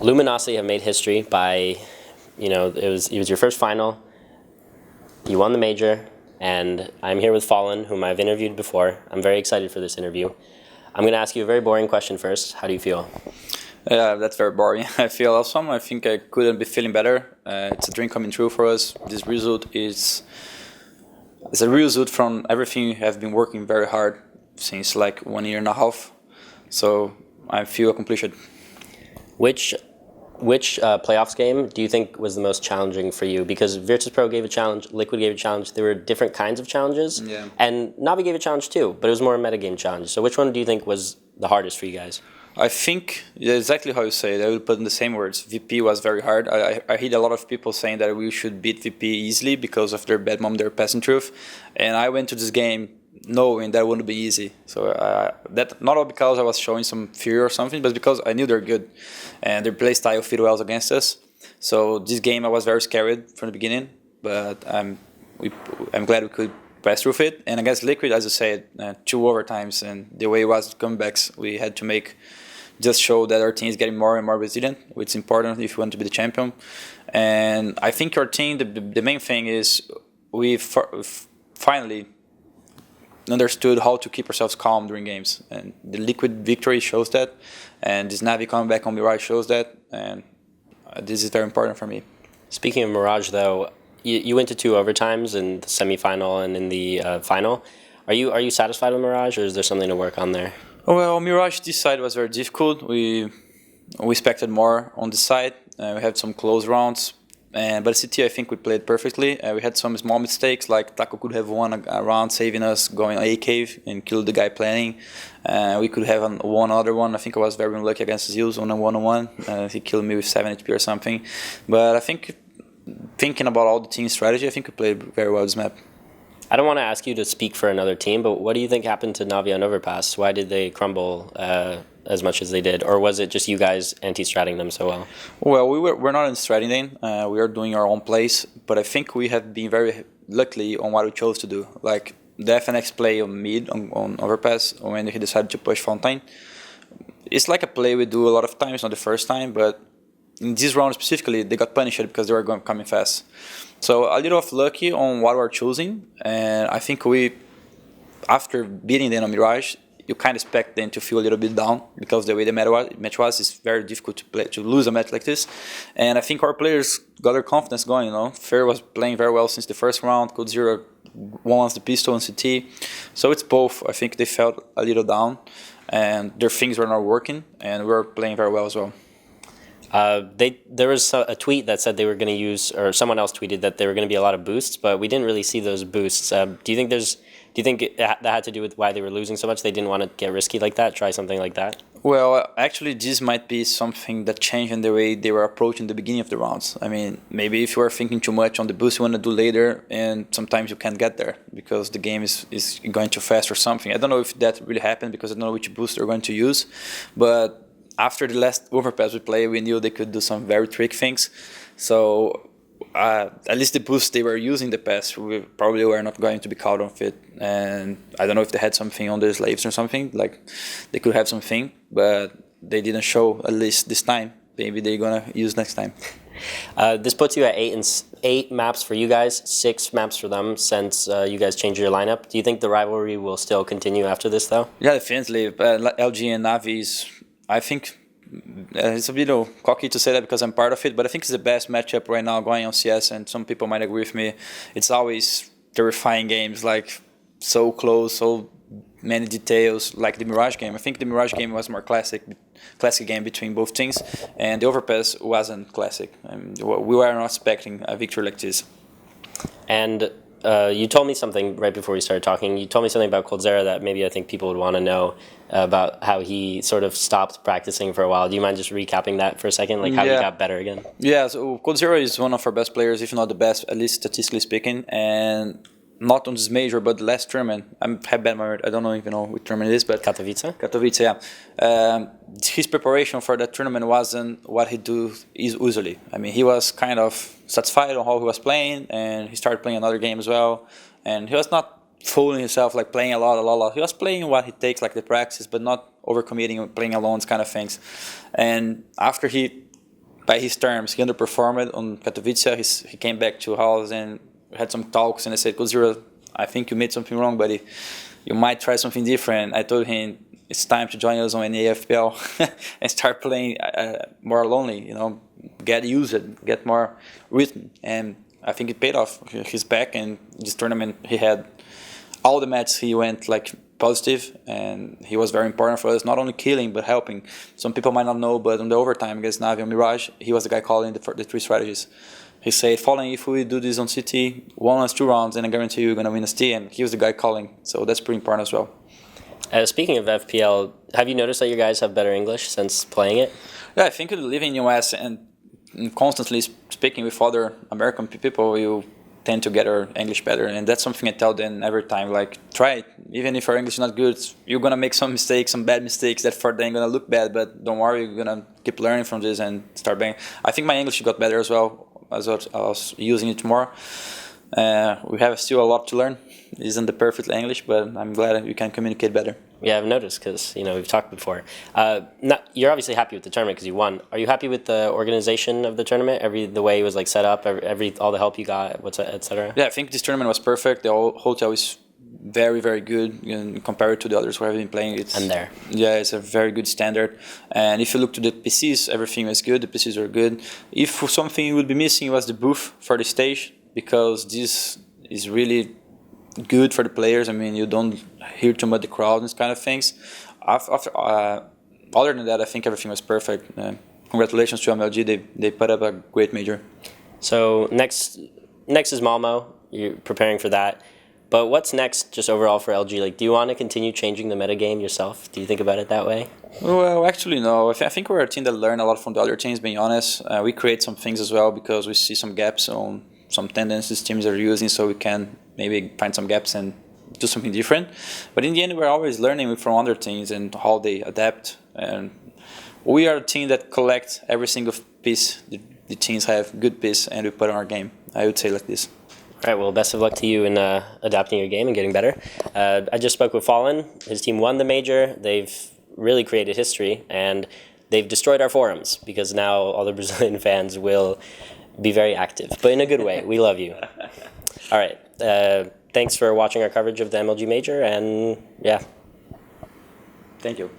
Luminosity have made history by, it was your first final. You won the major, and I'm here with FalleN, whom I've interviewed before. I'm very excited for this interview. I'm going to ask you a very boring question first. How do you feel? Yeah, that's very boring. I feel awesome. I think I couldn't be feeling better. It's a dream coming true for us. This result is a result from everything we have been working very hard since like 1 year and a half. So I feel accomplished. Which playoffs game do you think was the most challenging for you? Because Virtus.pro gave a challenge, Liquid gave a challenge. There were different kinds of challenges. Yeah. And Navi gave a challenge too, but it was more a metagame challenge. So which one do you think was the hardest for you guys? I think exactly how you say it. I will put in the same words. VP was very hard. I heard a lot of people saying that we should beat VP easily because of their bad mom, their passing truth. And I went to this game knowing that wouldn't be easy. So that not all because I was showing some fear or something, but because I knew they're good and their play style fit well against us. So this game I was very scared from the beginning, but I'm glad we could pass through it. And against Liquid, as I said, 2 overtimes and the way it was comebacks, we had to make just show that our team is getting more and more resilient, which is important if you want to be the champion. And I think our team, the main thing is we finally understood how to keep ourselves calm during games. And the Liquid victory shows that, and this Navi comeback on Mirage shows that, and this is very important for me. Speaking of Mirage, though, you went to 2 overtimes in the semifinal and in the final. Are you satisfied with Mirage, or is there something to work on there? Well, Mirage, this side was very difficult. We expected more on this side. We had some close rounds. But CT, I think we played perfectly. We had some small mistakes, like Taco could have won a round saving us going A cave and killed the guy planning. We could have won another one. I think I was very unlucky against Zeus on a 1-on-1. He killed me with 7 HP or something. But I think, thinking about all the team strategy, I think we played very well this map. I don't want to ask you to speak for another team, but what do you think happened to Navi on Overpass? Why did they crumble as much as they did? Or was it just you guys anti-stratting them so well? Well, we're not anti-stratting them. We are doing our own plays, but I think we have been very lucky on what we chose to do. Like the FNX play on mid, on Overpass, when he decided to push Fountain. It's like a play we do a lot of times, not the first time, but in this round specifically, they got punished because they were coming fast. So a little of lucky on what we're choosing, and I think after beating them on Mirage, you kind of expect them to feel a little bit down because the way the match was, it's very difficult to lose a match like this. And I think our players got their confidence going. Fair was playing very well since the first round. coldzera won the pistol and CT, so it's both. I think they felt a little down, and their things were not working, and we were playing very well as well. There was a tweet that said they were going to use, or someone else tweeted that there were going to be a lot of boosts, but we didn't really see those boosts. Do you think that had to do with why they were losing so much? They didn't want to get risky like that, try something like that? Well, actually, this might be something that changed in the way they were approaching the beginning of the rounds. I mean, maybe if you are thinking too much on the boost you want to do later, and sometimes you can't get there because the game is going too fast or something. I don't know if that really happened because I don't know which boost they're going to use, but after the last Overpass we played, we knew they could do some very tricky things. So at least the boost they were using the past, we probably were not going to be caught on it. And I don't know if they had something on their slaves or something, like they could have something, but they didn't show at least this time. Maybe they're gonna use next time. This puts you at 8 maps for you guys, 6 maps for them since you guys changed your lineup. Do you think the rivalry will still continue after this though? Yeah, definitely. LG and Navi is, I think, it's a bit cocky to say that because I'm part of it, but I think it's the best matchup right now going on CS, and some people might agree with me. It's always terrifying games, like so close, so many details, like the Mirage game. I think the Mirage game was more classic game between both teams, and the Overpass wasn't classic. We were not expecting a victory like this. And you told me something right before we started talking. You told me something about coldzera that maybe I think people would want to know about how he sort of stopped practicing for a while. Do you mind just recapping that for a second, like how he got better again? Yeah, so coldzera is one of our best players, if not the best, at least statistically speaking, and not on this major, but the last tournament. I have bad memory. I don't even know which tournament it is, but Katowice. Katowice, yeah. His preparation for that tournament wasn't what he do usually. I mean, he was kind of satisfied on how he was playing, and he started playing another game as well. And he was not fooling himself, like playing a lot. He was playing what he takes, like the practice, but not overcommitting, playing alone, kind of things. And after he by his terms, he underperformed on Katowice. He came back to house and had some talks, and I said, coldzera, I think you made something wrong, buddy. You might try something different. I told him it's time to join us on an AFPL and start playing more lonely, get used, get more rhythm. And I think it paid off. He's back, and this tournament he had all the matches he went like positive, and he was very important for us, not only killing but helping. Some people might not know, but on the overtime against Navi on Mirage, he was the guy calling the 3 strategies. He said, FalleN, if we do this on CT, 1 last 2 rounds, and I guarantee you're going to win a ST, and he was the guy calling. So that's pretty important as well. Speaking of FPL, have you noticed that you guys have better English since playing it? Yeah, I think living in US and constantly speaking with other American people, you tend to get our English better, and that's something I tell them every time, like, try it. Even if our English is not good, you're going to make some mistakes, some bad mistakes that for them going to look bad, but don't worry, you're going to keep learning from this and start banging. I think my English got better as well, as I was using it more. We have still a lot to learn. It isn't the perfect English, but I'm glad we can communicate better. Yeah, I've noticed because we've talked before. You're obviously happy with the tournament because you won. Are you happy with the organization of the tournament? The way it was like set up, all the help you got, etc. Yeah, I think this tournament was perfect. The hotel is very, very good compared to the others who have been playing it. And there. Yeah, it's a very good standard. And if you look to the PCs, everything was good. The PCs were good. If something you would be missing was the booth for the stage, because this is really good for the players. I mean, you don't hear too much the crowd and these kind of things. Other than that, I think everything was perfect. Congratulations to MLG. They put up a great major. So next is Malmo. You're preparing for that. But what's next just overall for LG? Like, do you want to continue changing the metagame yourself? Do you think about it that way? Well, actually, no. I think we're a team that learn a lot from the other teams, being honest. We create some things as well because we see some gaps on some tendencies teams are using, so we can maybe find some gaps and do something different. But in the end, we're always learning from other teams and how they adapt. And we are a team that collects every single piece. The teams have good piece, and we put on our game. I would say like this. All right, well, best of luck to you in adapting your game and getting better. I just spoke with FalleN. His team won the major. They've really created history, and they've destroyed our forums because now all the Brazilian fans will be very active, but in a good way. We love you. All right, thanks for watching our coverage of the MLG Major, and yeah. Thank you.